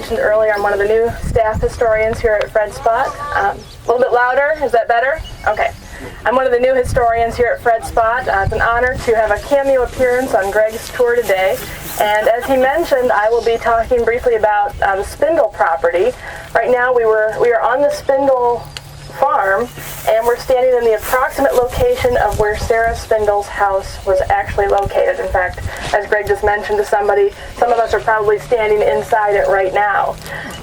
mentioned earlier, I'm one of the new staff historians here at Fred Spot. A little bit louder, is that better? Okay. I'm one of the new historians here at Fred Spot. It's an honor to have a cameo appearance on Greg's tour today. And as he mentioned, I will be talking briefly about the Spindle property. Right now we are on the Spindle farm, and we're standing in the approximate location of where Sarah Spindle's house was actually located. In fact, as Greg just mentioned to somebody, some of us are probably standing inside it right now.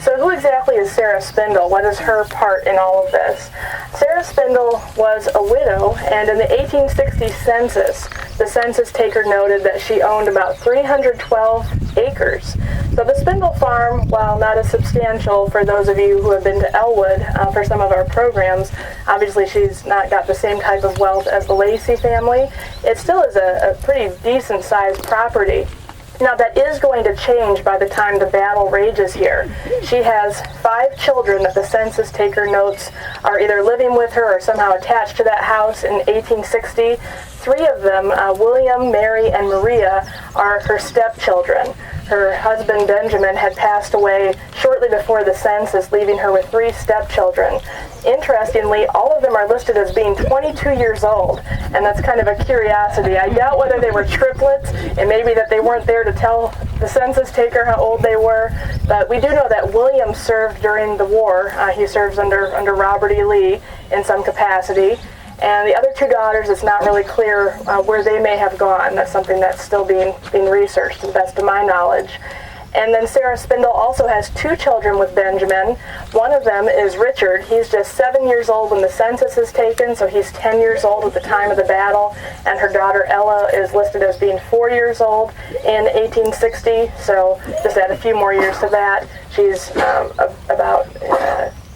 So who exactly is Sarah Spindle? What is her part in all of this? Sarah Spindle was a widow, and in the 1860 census, the census taker noted that she owned about 312 acres. So the Spindle farm, while not as substantial for those of you who have been to Elwood for some of our programs, obviously she's not got the same type of wealth as the Lacey family, it still is a pretty decent sized property. Now that is going to change by the time the battle rages here. She has 5 children that the census taker notes are either living with her or somehow attached to that house in 1860. 3 of them, William, Mary, and Maria, are her stepchildren. Her husband, Benjamin, had passed away shortly before the census, leaving her with 3 stepchildren. Interestingly, all of them are listed as being 22 years old, and that's kind of a curiosity. I doubt whether they were triplets, and maybe that they weren't there to tell the census taker how old they were, but we do know that William served during the war. He serves under Robert E. Lee in some capacity. And the other 2 daughters, it's not really clear where they may have gone. That's something that's still being researched, to the best of my knowledge. And then Sarah Spindle also has 2 children with Benjamin. One of them is Richard. He's just 7 years old when the census is taken, so he's 10 years old at the time of the battle. And her daughter Ella is listed as being 4 years old in 1860, so just add a few more years to that. She's about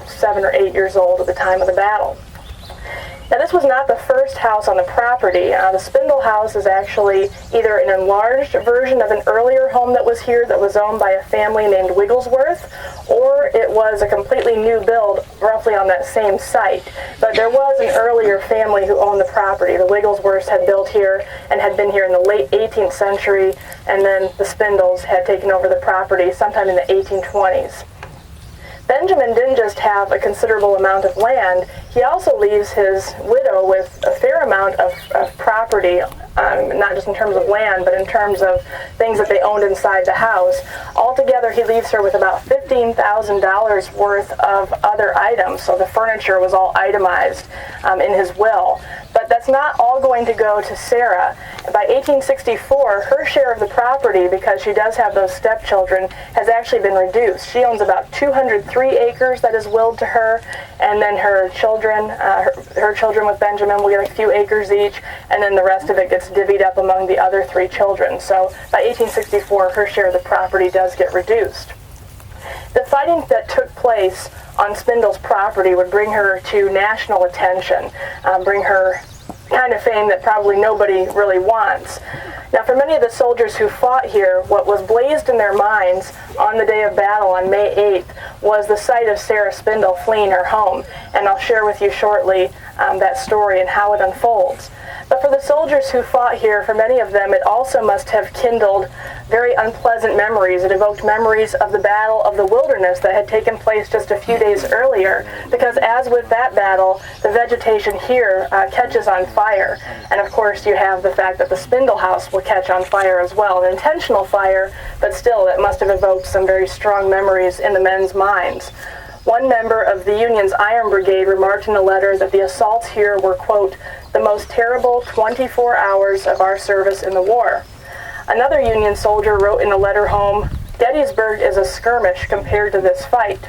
7 or 8 years old at the time of the battle. Now, this was not the first house on the property. The Spindle house is actually either an enlarged version of an earlier home that was here that was owned by a family named Wigglesworth, or it was a completely new build roughly on that same site. But there was an earlier family who owned the property. The Wigglesworths had built here and had been here in the late 18th century, and then the Spindles had taken over the property sometime in the 1820s. Benjamin didn't just have a considerable amount of land, he also leaves his widow with a fair amount of property, not just in terms of land, but in terms of things that they owned inside the house. Altogether, he leaves her with about $15,000 worth of other items, so the furniture was all itemized in his will. But that's not all going to go to Sarah. By 1864, her share of the property, because she does have those stepchildren, has actually been reduced. She owns about 203 acres that is willed to her, and then her children, her children with Benjamin will get a few acres each, and then the rest of it gets divvied up among the other 3 children. So by 1864, her share of the property does get reduced. The fighting that took place on Spindle's property would bring her to national attention, bring her kind of fame that probably nobody really wants. Now, for many of the soldiers who fought here, what was blazed in their minds on the day of battle on May 8th was the sight of Sarah Spindle fleeing her home, and I'll share with you shortly that story and how it unfolds. But for the soldiers who fought here, for many of them, it also must have kindled very unpleasant memories. It evoked memories of the Battle of the Wilderness that had taken place just a few days earlier, because as with that battle, the vegetation here catches on fire. And of course, you have the fact that the Spindle house will catch on fire as well, an intentional fire, but still, it must have evoked some very strong memories in the men's minds. One member of the Union's Iron Brigade remarked in a letter that the assaults here were, quote, the most terrible 24 hours of our service in the war. Another Union soldier wrote in a letter home, Gettysburg is a skirmish compared to this fight.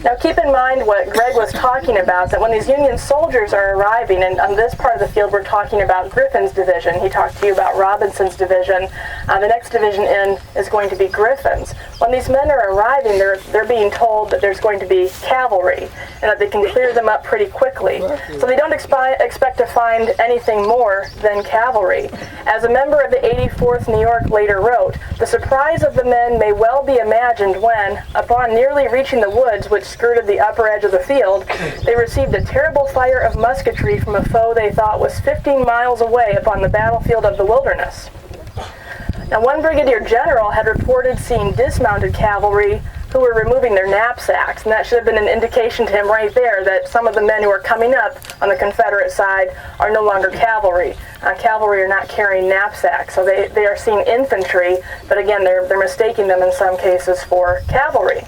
Now keep in mind what Greg was talking about, that when these Union soldiers are arriving, and on this part of the field we're talking about Griffin's division. He talked to you about Robinson's division. The next division in is going to be Griffin's. When these men are arriving, they're being told that there's going to be cavalry, and that they can clear them up pretty quickly. So they don't expect to find anything more than cavalry. As a member of the 84th New York later wrote, the surprise of the men may well be imagined when, upon nearly reaching the woods which skirted the upper edge of the field, they received a terrible fire of musketry from a foe they thought was 15 miles away upon the battlefield of the Wilderness. Now, one brigadier general had reported seeing dismounted cavalry who were removing their knapsacks, and that should have been an indication to him right there that some of the men who are coming up on the Confederate side are no longer cavalry. Cavalry are not carrying knapsacks, so they are seeing infantry, but again, they're mistaking them in some cases for cavalry.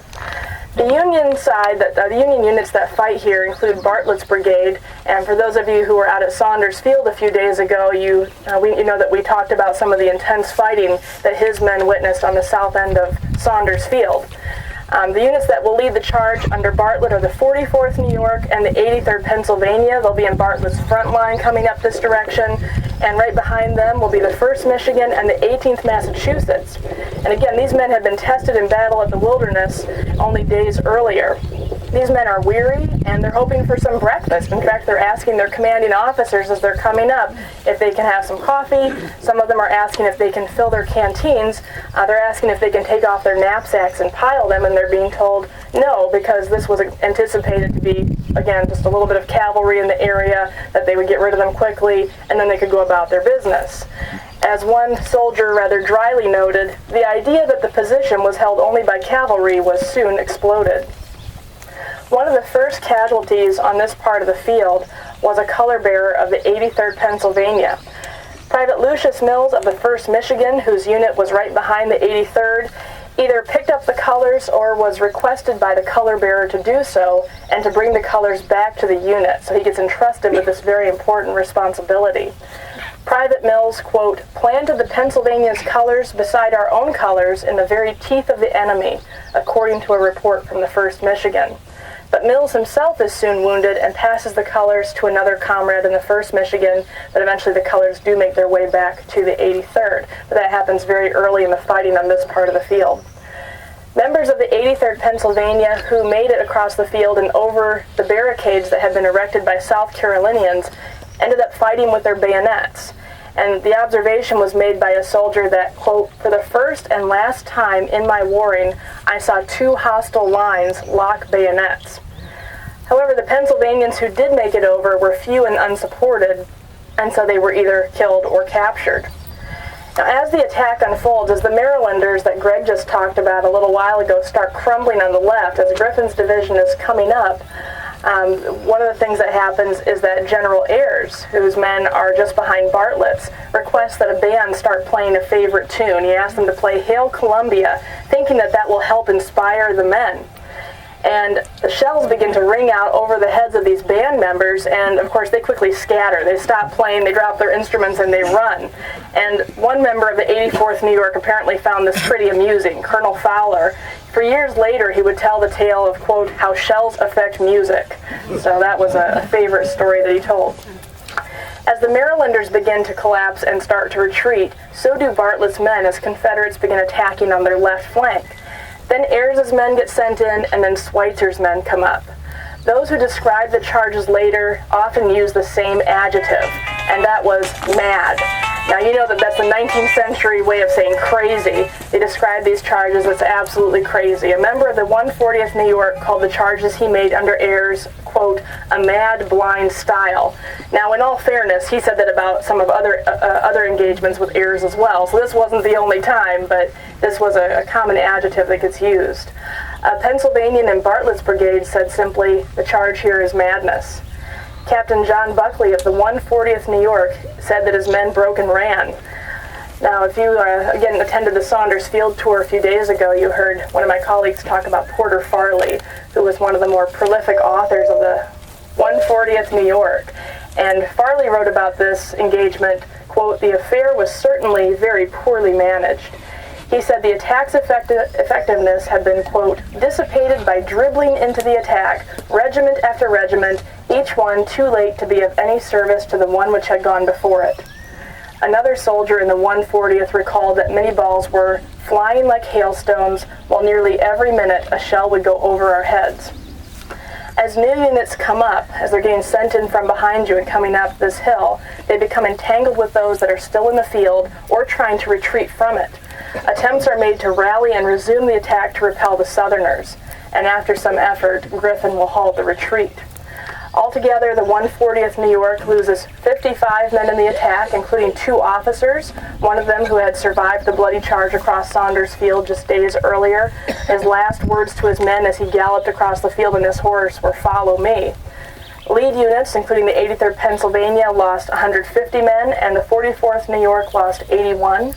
The Union side, the Union units that fight here include Bartlett's brigade, and for those of you who were out at Saunders Field a few days ago, you know that we talked about some of the intense fighting that his men witnessed on the south end of Saunders Field. The units that will lead the charge under Bartlett are the 44th New York and the 83rd Pennsylvania. They'll be in Bartlett's front line coming up this direction, and right behind them will be the 1st Michigan and the 18th Massachusetts. And again, these men had been tested in battle at the Wilderness only days earlier. These men are weary, and they're hoping for some breakfast. In fact, they're asking their commanding officers as they're coming up if they can have some coffee. Some of them are asking if they can fill their canteens. They're asking if they can take off their knapsacks and pile them, and they're being told no, because this was anticipated to be, again, just a little bit of cavalry in the area, that they would get rid of them quickly, and then they could go about their business. As one soldier rather dryly noted, the idea that the position was held only by cavalry was soon exploded. One of the first casualties on this part of the field was a color bearer of the 83rd Pennsylvania. Private Lucius Mills of the 1st Michigan, whose unit was right behind the 83rd, either picked up the colors or was requested by the color bearer to do so and to bring the colors back to the unit. So he gets entrusted with this very important responsibility. Private Mills, quote, planted the Pennsylvania's colors beside our own colors in the very teeth of the enemy, according to a report from the 1st Michigan. But Mills himself is soon wounded and passes the colors to another comrade in the 1st Michigan, but eventually the colors do make their way back to the 83rd. But that happens very early in the fighting on this part of the field. Members of the 83rd Pennsylvania who made it across the field and over the barricades that had been erected by South Carolinians ended up fighting with their bayonets. And the observation was made by a soldier that, quote, for the first and last time in my warring, I saw 2 hostile lines lock bayonets. However, the Pennsylvanians who did make it over were few and unsupported, and so they were either killed or captured. Now, as the attack unfolds, as the Marylanders that Greg just talked about a little while ago start crumbling on the left, as Griffin's division is coming up, one of the things that happens is that General Ayres, whose men are just behind Bartlett's, requests that a band start playing a favorite tune. He asks them to play Hail Columbia, thinking that that will help inspire the men. And the shells begin to ring out over the heads of these band members, and of course they quickly scatter. They stop playing, they drop their instruments, and they run. And one member of the 84th New York apparently found this pretty amusing, Colonel Fowler. For years later, he would tell the tale of, quote, how shells affect music. So that was a favorite story that he told. As the Marylanders begin to collapse and start to retreat, so do Bartlett's men as Confederates begin attacking on their left flank. Then Ayres's men get sent in, and then Schweitzer's men come up. Those who describe the charges later often use the same adjective, and that was mad. Now, you know that that's the 19th century way of saying crazy. They describe these charges as absolutely crazy. A member of the 140th New York called the charges he made under Ayres, quote, a mad, blind style. Now, in all fairness, he said that about some of other engagements with Ayres as well, so this wasn't the only time, but this was a common adjective that gets used. A Pennsylvanian in Bartlett's brigade said simply, the charge here is madness. Captain John Buckley of the 140th New York said that his men broke and ran. Now, if you, again, attended the Saunders Field tour a few days ago, you heard one of my colleagues talk about Porter Farley, who was one of the more prolific authors of the 140th New York. And Farley wrote about this engagement, quote, the affair was certainly very poorly managed. He said the attack's effectiveness had been, quote, dissipated by dribbling into the attack, regiment after regiment, each one too late to be of any service to the one which had gone before it. Another soldier in the 140th recalled that many balls were flying like hailstones, while nearly every minute a shell would go over our heads. As new units come up, as they're getting sent in from behind you and coming up this hill, they become entangled with those that are still in the field or trying to retreat from it. Attempts are made to rally and resume the attack to repel the Southerners, and after some effort, Griffin will halt the retreat. Altogether, the 140th New York loses 55 men in the attack, including 2 officers, one of them who had survived the bloody charge across Saunders Field just days earlier. His last words to his men as he galloped across the field on his horse were, "Follow me." Lead units, including the 83rd Pennsylvania, lost 150 men, and the 44th New York lost 81.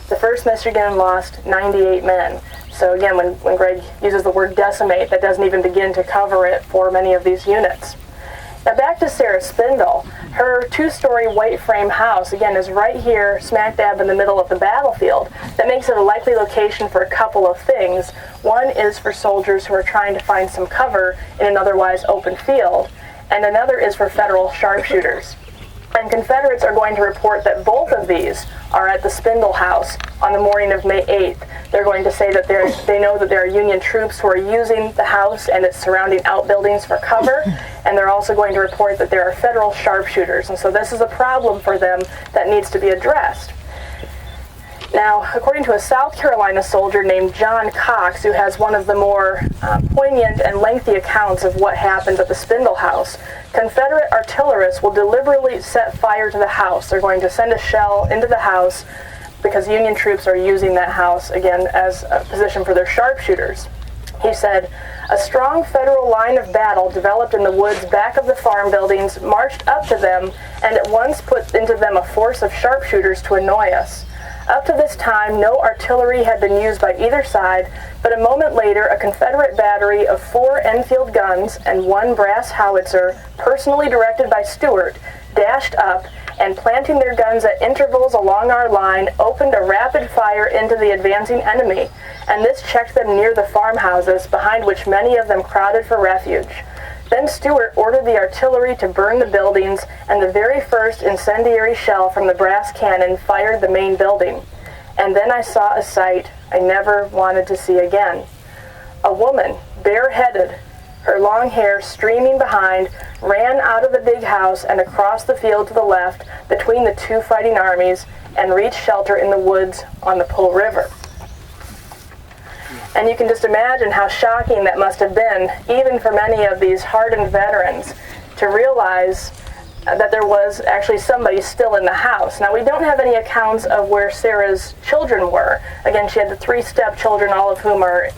The 1st Michigan lost 98 men. So again, when Greg uses the word decimate, that doesn't even begin to cover it for many of these units. Now back to Sarah Spindle. Her 2-story white frame house, again, is right here, smack dab in the middle of the battlefield. That makes it a likely location for a couple of things. One is for soldiers who are trying to find some cover in an otherwise open field, and another is for federal sharpshooters. And Confederates are going to report that both of these are at the Spindle house on the morning of May 8th. They're going to say that they know that there are Union troops who are using the house and its surrounding outbuildings for cover, and they're also going to report that there are federal sharpshooters. And so this is a problem for them that needs to be addressed. Now, according to a South Carolina soldier named John Cox, who has one of the more poignant and lengthy accounts of what happened at the Spindle house, Confederate artillerists will deliberately set fire to the house. They're going to send a shell into the house because Union troops are using that house, again, as a position for their sharpshooters. He said, "A strong Federal line of battle developed in the woods back of the farm buildings, marched up to them, and at once put into them a force of sharpshooters to annoy us. Up to this time, no artillery had been used by either side, but a moment later, a Confederate battery of 4 Enfield guns and 1 brass howitzer, personally directed by Stuart, dashed up, and planting their guns at intervals along our line, opened a rapid fire into the advancing enemy, and this checked them near the farmhouses, behind which many of them crowded for refuge. Then Stuart ordered the artillery to burn the buildings, and the very first incendiary shell from the brass cannon fired the main building. And then I saw a sight I never wanted to see again. A woman, bareheaded, her long hair streaming behind, ran out of the big house and across the field to the left between the 2 fighting armies and reached shelter in the woods on the Po River." And you can just imagine how shocking that must have been, even for many of these hardened veterans, to realize that there was actually somebody still in the house. Now, we don't have any accounts of where Sarah's children were. Again, she had the 3 stepchildren, all of whom are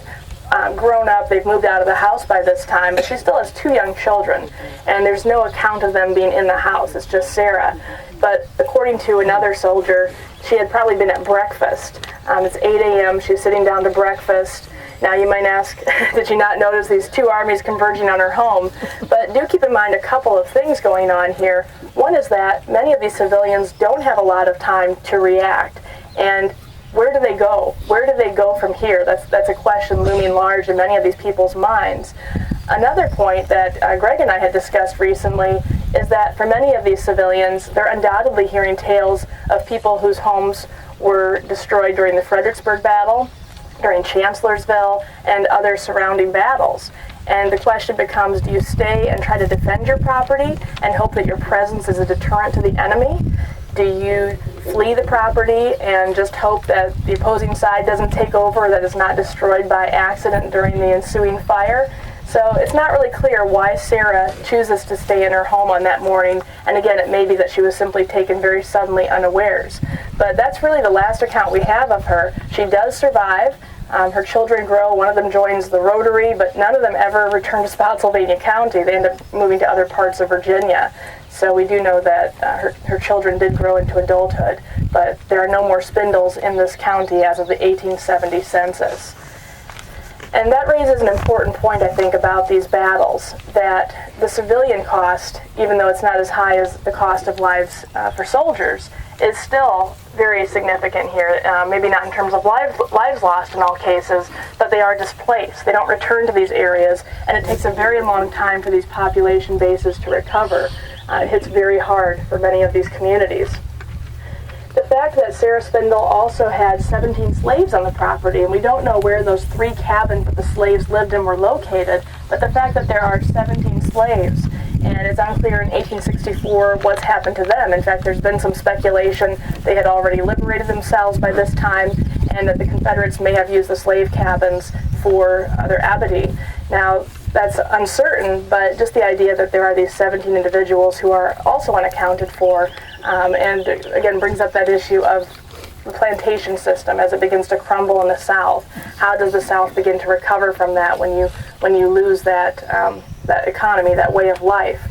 grown up. They've moved out of the house by this time, but she still has 2 young children, and there's no account of them being in the house. It's just Sarah. But according to another soldier, she had probably been at breakfast. It's 8 a.m. She's sitting down to breakfast. Now you might ask, did she not notice these 2 armies converging on her home? But do keep in mind a couple of things going on here. One is that many of these civilians don't have a lot of time to react. And where do they go? Where do they go from here? That's a question looming large in many of these people's minds. Another point that Greg and I had discussed recently is that for many of these civilians, they're undoubtedly hearing tales of people whose homes were destroyed during the Fredericksburg battle, during Chancellorsville, and other surrounding battles. And the question becomes, do you stay and try to defend your property and hope that your presence is a deterrent to the enemy? Do you flee the property and just hope that the opposing side doesn't take over, that it's not destroyed by accident during the ensuing fire? So it's not really clear why Sarah chooses to stay in her home on that morning, and again, it may be that she was simply taken very suddenly unawares. But that's really the last account we have of her. She does survive. Her children grow. One of them joins the Rotary, but none of them ever return to Spotsylvania County. They end up moving to other parts of Virginia. So we do know that her children did grow into adulthood, but there are no more Spindles in this county as of the 1870 census. And that raises an important point, I think, about these battles, that the civilian cost, even though it's not as high as the cost of lives for soldiers, is still very significant here. Maybe not in terms of lives lost in all cases, but they are displaced. They don't return to these areas, and it takes a very long time for these population bases to recover. It hits very hard for many of these communities. The fact that Sarah Spindle also had 17 slaves on the property, and we don't know where those 3 cabins that the slaves lived in were located, but the fact that there are 17 slaves, and it's unclear in 1864 what's happened to them. In fact, there's been some speculation they had already liberated themselves by this time, and that the Confederates may have used the slave cabins for their abatis. Now, that's uncertain, but just the idea that there are these 17 individuals who are also unaccounted for, and again brings up that issue of the plantation system as it begins to crumble in the South. How does the South begin to recover from that when you lose that that economy, that way of life?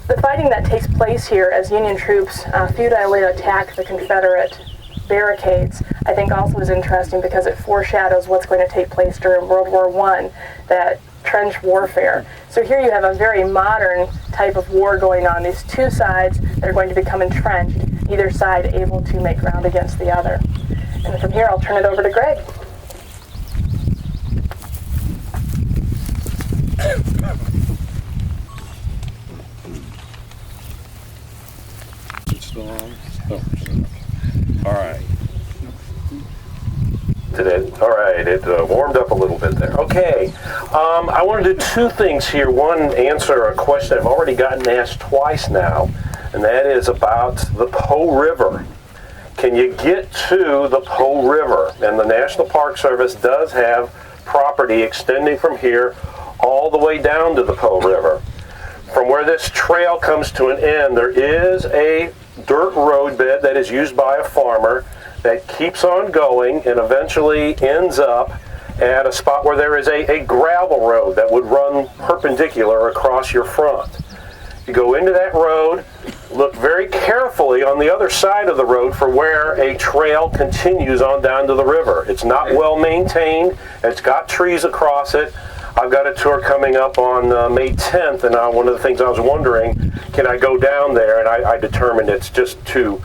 The fighting that takes place here as Union troops futilely attack the Confederate barricades, I think also is interesting because it foreshadows what's going to take place during World War I, that trench warfare. So here you have a very modern type of war going on, these two sides that are going to become entrenched, either side able to make ground against the other. And from here I'll turn it over to Greg. All right. It warmed up a little bit there. Okay, I want to do two things here. One, answer a question I've already gotten asked twice now, and that is about the Po River. Can you get to the Po River? And the National Park Service does have property extending from here all the way down to the Po River. From where this trail comes to an end, there is a dirt roadbed that is used by a farmer that keeps on going and eventually ends up at a spot where there is a gravel road that would run perpendicular across your front. You go into that road, look very carefully on the other side of the road for where a trail continues on down to the river. It's not well maintained, it's got trees across it. I've got a tour coming up on May 10th, and one of the things I was wondering, can I go down there? And I determined it's just too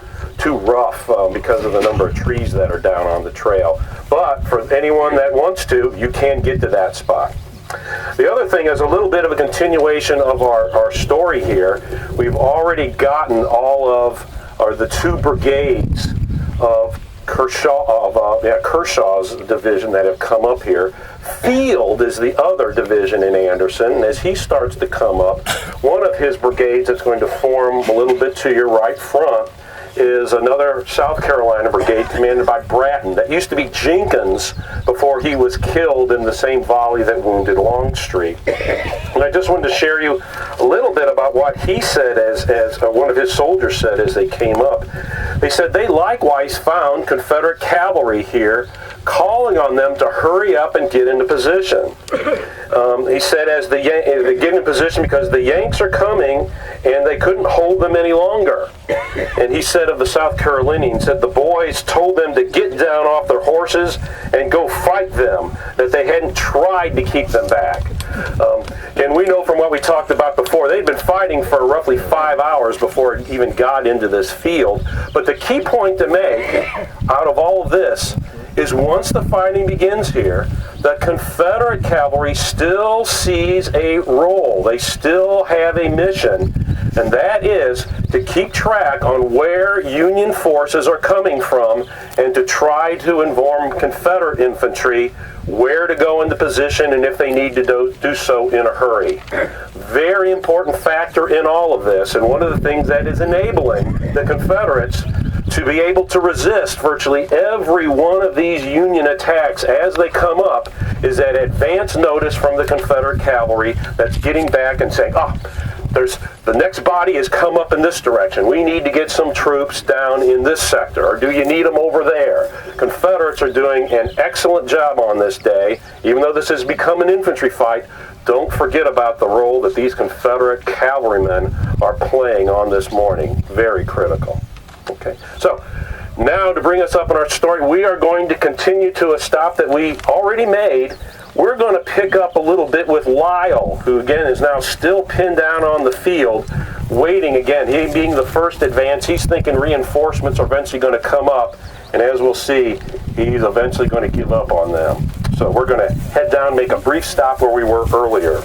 rough because of the number of trees that are down on the trail. But for anyone that wants to, you can get to that spot. The other thing is a little bit of a continuation of our story here. We've already gotten the two brigades of Kershaw's division that have come up here. Field is the other division in Anderson, and as he starts to come up, one of his brigades that's going to form a little bit to your right front is another South Carolina brigade commanded by Bratton. That used to be Jenkins before he was killed in the same volley that wounded Longstreet. And I just wanted to share you a little bit about what he said as one of his soldiers said as they came up. They said they likewise found Confederate cavalry here calling on them to hurry up and get into position. He said as they get in position because the Yanks are coming and they couldn't hold them any longer. And he said of the South Carolinians, said the boys told them to get down off their horses and go fight them, that they hadn't tried to keep them back. And we know from what we talked about before, they'd been fighting for roughly 5 hours before it even got into this field. But the key point to make out of all of this is once the fighting begins here, the Confederate cavalry still sees a role. They still have a mission, and that is to keep track on where Union forces are coming from and to try to inform Confederate infantry where to go into position and if they need to do so in a hurry. Very important factor in all of this, and one of the things that is enabling the Confederates to be able to resist virtually every one of these Union attacks as they come up is that advance notice from the Confederate cavalry that's getting back and saying, the next body has come up in this direction. We need to get some troops down in this sector, or do you need them over there? Confederates are doing an excellent job on this day. Even though this has become an infantry fight, don't forget about the role that these Confederate cavalrymen are playing on this morning. Very critical. Okay, so now to bring us up in our story, we are going to continue to a stop that we already made. We're going to pick up a little bit with Lyle, who again is now still pinned down on the field, waiting again. He being the first advance, he's thinking reinforcements are eventually going to come up, and as we'll see, he's eventually going to give up on them. So we're going to head down, make a brief stop where we were earlier.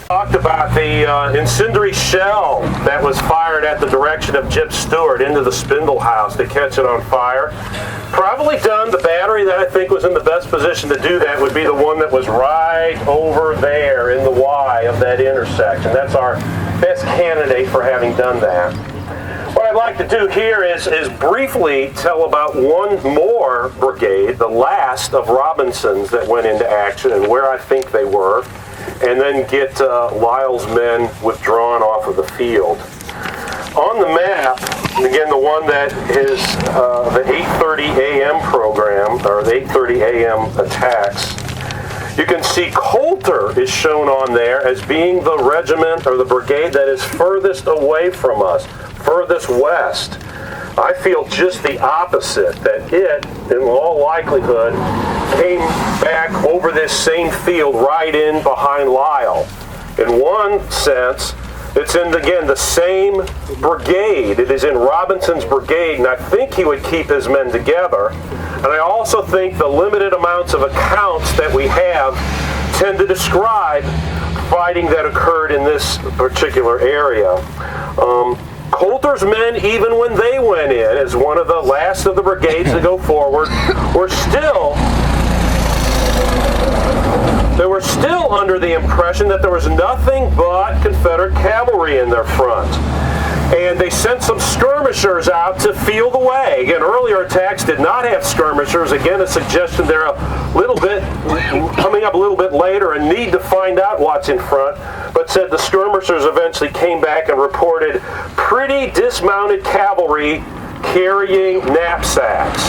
Talked about the incendiary shell that was fired at the direction of Jeb Stuart into the Spindle house to catch it on fire. Probably done. The battery that I think was in the best position to do that would be the one that was right over there in the Y of that intersection. That's our best candidate for having done that. What I'd like to do here is briefly tell about one more brigade, the last of Robinson's that went into action and where I think they were, and then get Lyle's men withdrawn off of the field. On the map, again, the one that is the 8:30 a.m. program, or the 8:30 a.m. attacks, you can see Coulter is shown on there as being the regiment or the brigade that is furthest away from us, furthest west. I feel just the opposite, that it, in all likelihood, came back over this same field right in behind Lyle. In one sense, it's in, again, the same brigade. It is in Robinson's brigade, and I think he would keep his men together. And I also think the limited amounts of accounts that we have tend to describe fighting that occurred in this particular area. Coulter's men, even when they went in as one of the last of the brigades to go forward, were still under the impression that there was nothing but Confederate cavalry in their front. And they sent some skirmishers out to feel the way. Again, earlier attacks did not have skirmishers. Again, a suggestion they're a little bit, coming up a little bit later and need to find out what's in front. But said the skirmishers eventually came back and reported pretty dismounted cavalry carrying knapsacks.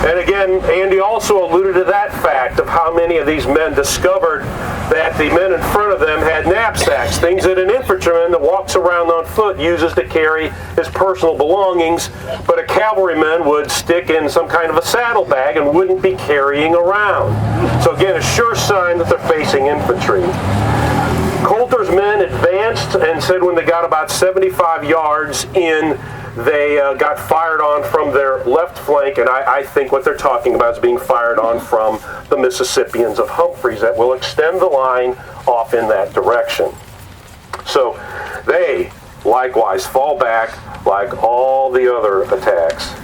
And again, Andy also alluded to that fact of how many of these men discovered that the men in front of them had knapsacks, things that an infantryman that walks around on foot uses to carry his personal belongings, but a cavalryman would stick in some kind of a saddlebag and wouldn't be carrying around. So again, a sure sign that they're facing infantry. Coulter's men advanced and said when they got about 75 yards in, they got fired on from their left flank, and I think what they're talking about is being fired on from the Mississippians of Humphreys that will extend the line off in that direction. So they likewise fall back like all the other attacks.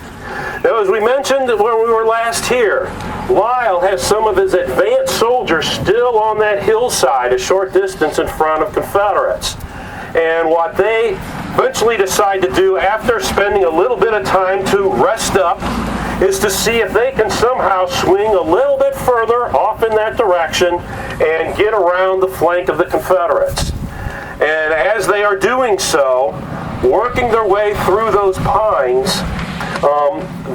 Now, as we mentioned when we were last here, Lyle has some of his advanced soldiers still on that hillside a short distance in front of Confederates. And what they eventually decide to do after spending a little bit of time to rest up is to see if they can somehow swing a little bit further off in that direction and get around the flank of the Confederates. And as they are doing so, working their way through those pines,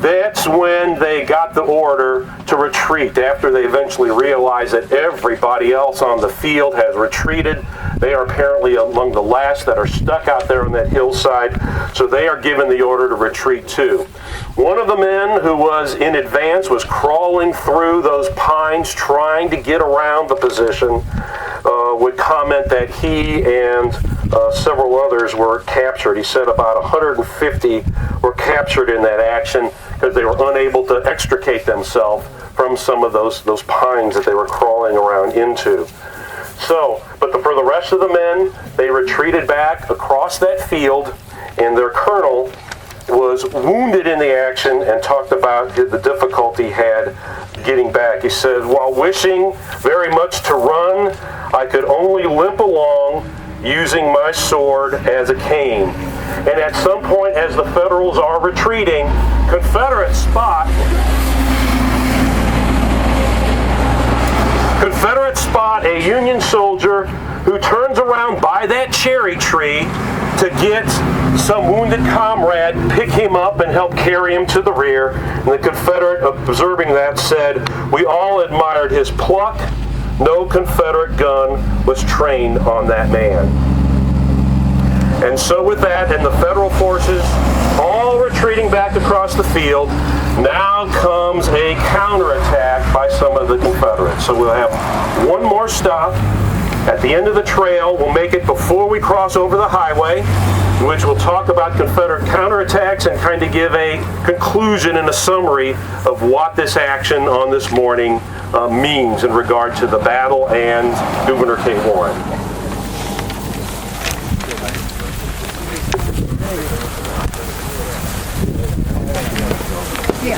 that's when they got the order to retreat, after they eventually realized that everybody else on the field has retreated. They are apparently among the last that are stuck out there on that hillside, so they are given the order to retreat too. One of the men who was in advance was crawling through those pines trying to get around the position, would comment that he and several others were captured. He said about 150 were captured in that action because they were unable to extricate themselves from some of those pines that they were crawling around into. So, but for the rest of the men, they retreated back across that field, and their colonel was wounded in the action and talked about the difficulty he had getting back. He said, while wishing very much to run, I could only limp along using my sword as a cane. And at some point, as the Federals are retreating, Confederates spot a Union soldier who turns around by that cherry tree to get some wounded comrade, pick him up, and help carry him to the rear. And the Confederate, observing that, said, "We all admired his pluck. No Confederate gun was trained on that man." And so with that, and the Federal forces all retreating back across the field, now comes a counterattack by some of the Confederates. So we'll have one more stop at the end of the trail. We'll make it before we cross over the highway, in which we'll talk about Confederate counterattacks and kind of give a conclusion and a summary of what this action on this morning means in regard to the battle and Gouverneur K. Warren. Yeah.